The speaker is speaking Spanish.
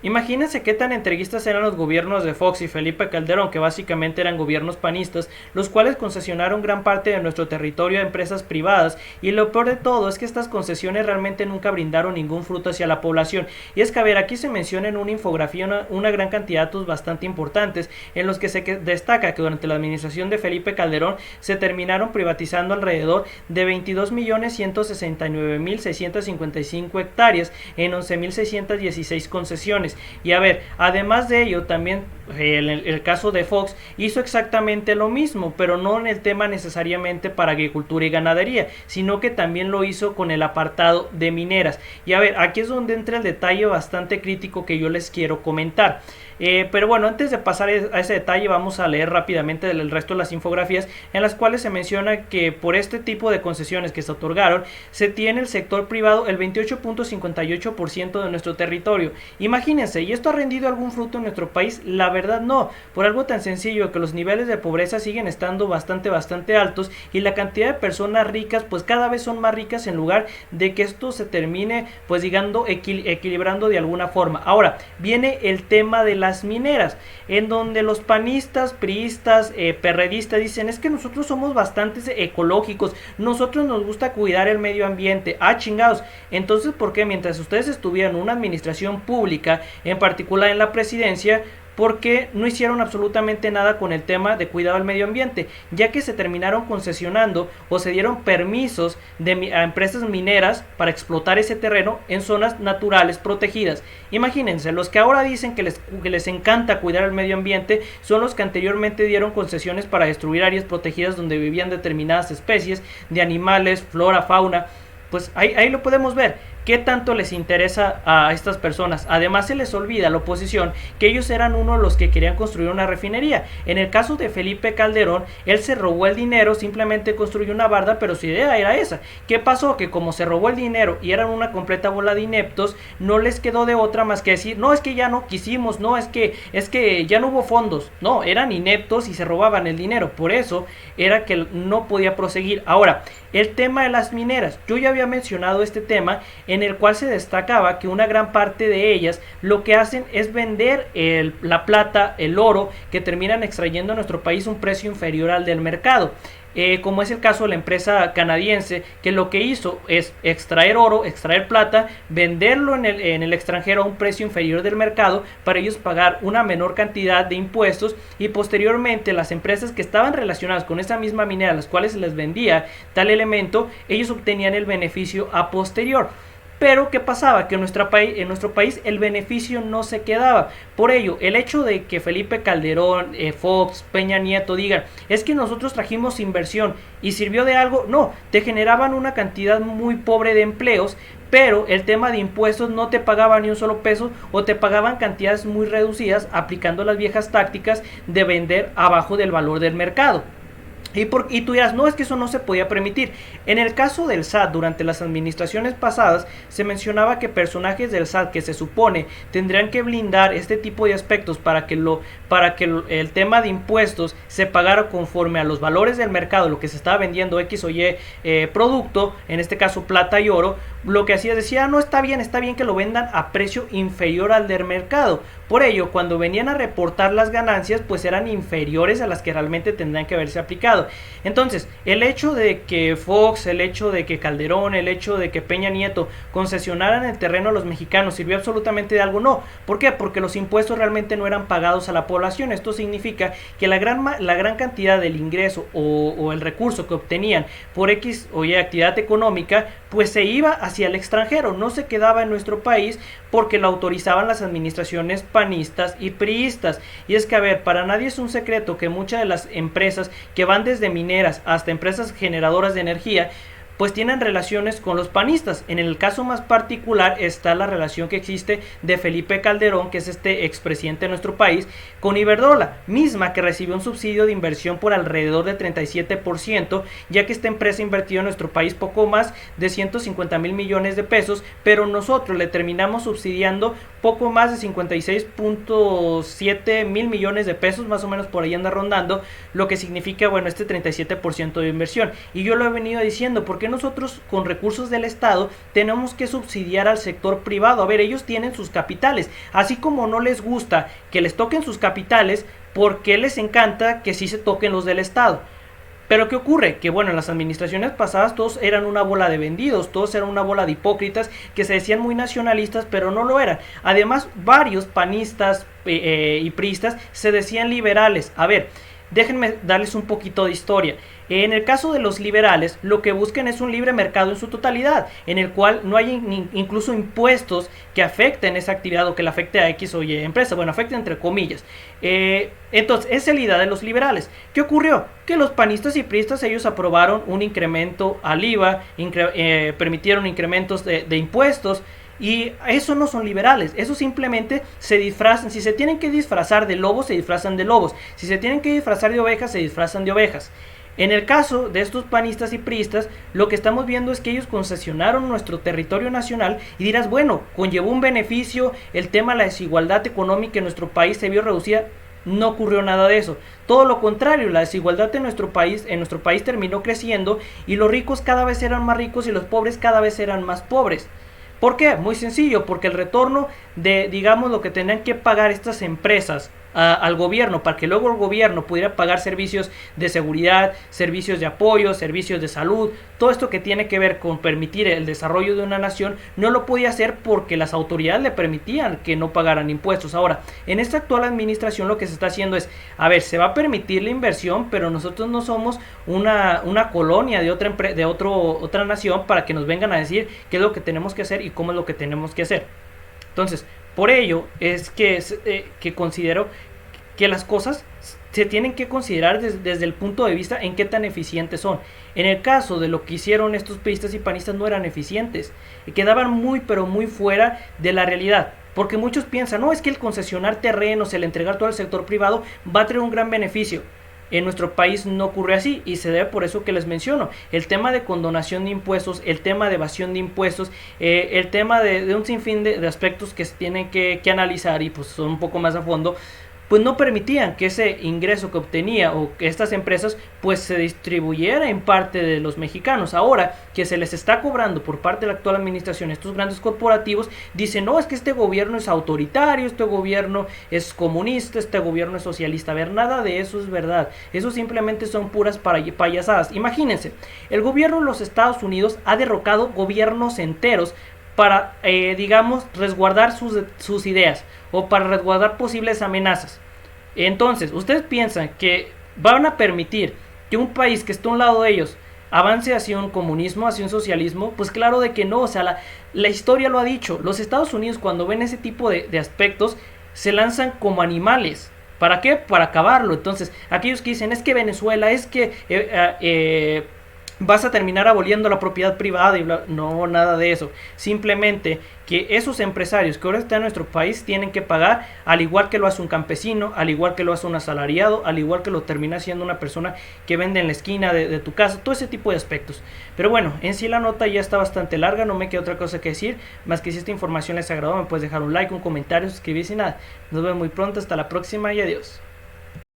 Imagínense qué tan entreguistas eran los gobiernos de Fox y Felipe Calderón, que básicamente eran gobiernos panistas, los cuales concesionaron gran parte de nuestro territorio a empresas privadas, y lo peor de todo es que estas concesiones realmente nunca brindaron ningún fruto hacia la población. Y es que, a ver, aquí se menciona en una infografía una gran cantidad de datos bastante importantes, en los que destaca que durante la administración de Felipe Calderón se terminaron privatizando alrededor de 22.169.655 hectáreas en 11.616 concesiones. Y a ver, además de ello, también el caso de Fox hizo exactamente lo mismo, pero no en el tema necesariamente para agricultura y ganadería, sino que también lo hizo con el apartado de mineras. Y a ver, aquí es donde entra el detalle bastante crítico que yo les quiero comentar. Pero bueno, antes de pasar a ese detalle, vamos a leer rápidamente el resto de las infografías, en las cuales se menciona que por este tipo de concesiones que se otorgaron, se tiene el sector privado el 28.58% de nuestro territorio. Imagínense, ¿y esto ha rendido algún fruto en nuestro país? La verdad no, por algo tan sencillo que los niveles de pobreza siguen estando bastante altos, y la cantidad de personas ricas pues cada vez son más ricas, en lugar de que esto se termine pues digamos equilibrando de alguna forma. Ahora viene el tema de las mineras, en donde los panistas, priistas, perredistas dicen: es que nosotros somos bastante ecológicos, nosotros nos gusta cuidar el medio ambiente. Ah, chingados, entonces ¿por qué mientras ustedes estuvieran en una administración pública, en particular en la presidencia, porque no hicieron absolutamente nada con el tema de cuidado del medio ambiente, ya que se terminaron concesionando o se dieron permisos a empresas mineras para explotar ese terreno en zonas naturales protegidas? Imagínense, los que ahora dicen que les encanta cuidar el medio ambiente son los que anteriormente dieron concesiones para destruir áreas protegidas donde vivían determinadas especies de animales, flora, fauna. Pues ahí lo podemos ver. ¿Qué tanto les interesa a estas personas? Además, se les olvida a la oposición que ellos eran uno de los que querían construir una refinería. En el caso de Felipe Calderón, él se robó el dinero, simplemente construyó una barda, pero su idea era esa. ¿Qué pasó? Que como se robó el dinero y eran una completa bola de ineptos, no les quedó de otra más que decir: no, es que ya no quisimos, no, es que ya no hubo fondos. No, eran ineptos y se robaban el dinero. Por eso era que no podía proseguir. Ahora, el tema de las mineras. Yo ya había mencionado este tema, en el cual se destacaba que una gran parte de ellas lo que hacen es vender la plata, el oro, que terminan extrayendo en nuestro país a un precio inferior al del mercado. Como es el caso de la empresa canadiense, que lo que hizo es extraer oro, extraer plata, venderlo en el extranjero a un precio inferior del mercado, para ellos pagar una menor cantidad de impuestos, y posteriormente las empresas que estaban relacionadas con esa misma minera, a las cuales se les vendía tal elemento, ellos obtenían el beneficio a posterior. Pero ¿qué pasaba? Que en nuestro país el beneficio no se quedaba. Por ello, el hecho de que Felipe Calderón, Fox, Peña Nieto digan: es que nosotros trajimos inversión y sirvió de algo, no, te generaban una cantidad muy pobre de empleos, pero el tema de impuestos no te pagaban ni un solo peso, o te pagaban cantidades muy reducidas, aplicando las viejas tácticas de vender abajo del valor del mercado. Y tú dirás: no, es que eso no se podía permitir. En el caso del SAT, durante las administraciones pasadas, se mencionaba que personajes del SAT que se supone tendrían que blindar este tipo de aspectos para que el tema de impuestos se pagara conforme a los valores del mercado, lo que se estaba vendiendo X o Y producto, en este caso plata y oro. Lo que hacía, decía: no, está bien que lo vendan a precio inferior al del mercado. Por ello, cuando venían a reportar las ganancias, pues eran inferiores a las que realmente tendrían que haberse aplicado. Entonces, el hecho de que Fox, el hecho de que Calderón, el hecho de que Peña Nieto concesionaran el terreno a los mexicanos, ¿sirvió absolutamente de algo? No. ¿Por qué? Porque los impuestos realmente no eran pagados a la población. Esto significa que la gran cantidad del ingreso o el recurso que obtenían por X o Y actividad económica, pues se iba hacia el extranjero, no se quedaba en nuestro país, porque lo autorizaban las administraciones panistas y priistas. Y es que, a ver, para nadie es un secreto que muchas de las empresas que van desde mineras hasta empresas generadoras de energía, pues tienen relaciones con los panistas. En el caso más particular está la relación que existe de Felipe Calderón, que es este expresidente de nuestro país, con Iberdrola, misma que recibió un subsidio de inversión por alrededor del 37%, ya que esta empresa invirtió en nuestro país poco más de 150,000 millones de pesos, pero nosotros le terminamos subsidiando poco más de 56.7 mil millones de pesos, más o menos por ahí anda rondando, lo que significa, bueno, este 37% de inversión. Y yo lo he venido diciendo: ¿por qué qué nosotros con recursos del Estado tenemos que subsidiar al sector privado? A ver, ellos tienen sus capitales, así como no les gusta que les toquen sus capitales, ¿por qué les encanta que sí se toquen los del Estado? Pero ¿qué ocurre? Que bueno, en las administraciones pasadas todos eran una bola de vendidos, todos eran una bola de hipócritas que se decían muy nacionalistas, pero no lo eran. Además, varios panistas y priistas se decían liberales. A ver, déjenme darles un poquito de historia. En el caso de los liberales, lo que buscan es un libre mercado en su totalidad, en el cual no hay incluso impuestos que afecten esa actividad o que le afecte a X o Y empresa. Bueno, afecte entre comillas. Entonces, esa es la idea de los liberales. ¿Qué ocurrió? Que los panistas y priistas, ellos aprobaron un incremento al IVA, permitieron incrementos de impuestos. Y eso no son liberales, eso simplemente se disfrazan. Si se tienen que disfrazar de lobos, se disfrazan de lobos. Si se tienen que disfrazar de ovejas, se disfrazan de ovejas. En el caso de estos panistas y priistas, lo que estamos viendo es que ellos concesionaron nuestro territorio nacional y dirás, bueno, conllevó un beneficio, el tema de la desigualdad económica en nuestro país se vio reducida. No ocurrió nada de eso. Todo lo contrario, la desigualdad en nuestro país terminó creciendo y los ricos cada vez eran más ricos y los pobres cada vez eran más pobres. ¿Por qué? Muy sencillo, porque el retorno de, digamos, lo que tendrían que pagar estas empresas al gobierno, para que luego el gobierno pudiera pagar servicios de seguridad, servicios de apoyo, servicios de salud, todo esto que tiene que ver con permitir el desarrollo de una nación, no lo podía hacer porque las autoridades le permitían que no pagaran impuestos. Ahora, en esta actual administración lo que se está haciendo es, a ver, se va a permitir la inversión, pero nosotros no somos una colonia de otra nación para que nos vengan a decir qué es lo que tenemos que hacer y cómo es lo que tenemos que hacer. Entonces, por ello es que considero que las cosas se tienen que considerar desde el punto de vista en qué tan eficientes son. En el caso de lo que hicieron estos priistas y panistas, no eran eficientes y quedaban muy pero muy fuera de la realidad. Porque muchos piensan, no, es que el concesionar terrenos, el entregar todo al sector privado va a traer un gran beneficio. En nuestro país no ocurre así y se debe por eso que les menciono. El tema de condonación de impuestos, el tema de evasión de impuestos, el tema de un sinfín de aspectos que se tienen que analizar y pues son un poco más a fondo, pues no permitían que ese ingreso que obtenía o que estas empresas pues se distribuyera en parte de los mexicanos. Ahora que se les está cobrando por parte de la actual administración estos grandes corporativos, dicen, no, es que este gobierno es autoritario, este gobierno es comunista, este gobierno es socialista. A ver, nada de eso es verdad, eso simplemente son puras payasadas. Imagínense, el gobierno de los Estados Unidos ha derrocado gobiernos enteros para, digamos, resguardar sus ideas o para resguardar posibles amenazas. Entonces, ¿ustedes piensan que van a permitir que un país que está a un lado de ellos avance hacia un comunismo, hacia un socialismo? Pues claro de que no, o sea, la historia lo ha dicho. Los Estados Unidos, cuando ven ese tipo de aspectos, se lanzan como animales. ¿Para qué? Para acabarlo. Entonces, aquellos que dicen, es que Venezuela, es que vas a terminar aboliendo la propiedad privada y no, nada de eso. Simplemente que esos empresarios que ahora están en nuestro país tienen que pagar, al igual que lo hace un campesino, al igual que lo hace un asalariado, al igual que lo termina siendo una persona que vende en la esquina de tu casa, todo ese tipo de aspectos. Pero bueno, en sí la nota ya está bastante larga, no me queda otra cosa que decir, más que si esta información les agradó me puedes dejar un like, un comentario, suscribirse y nada. Nos vemos muy pronto, hasta la próxima y adiós.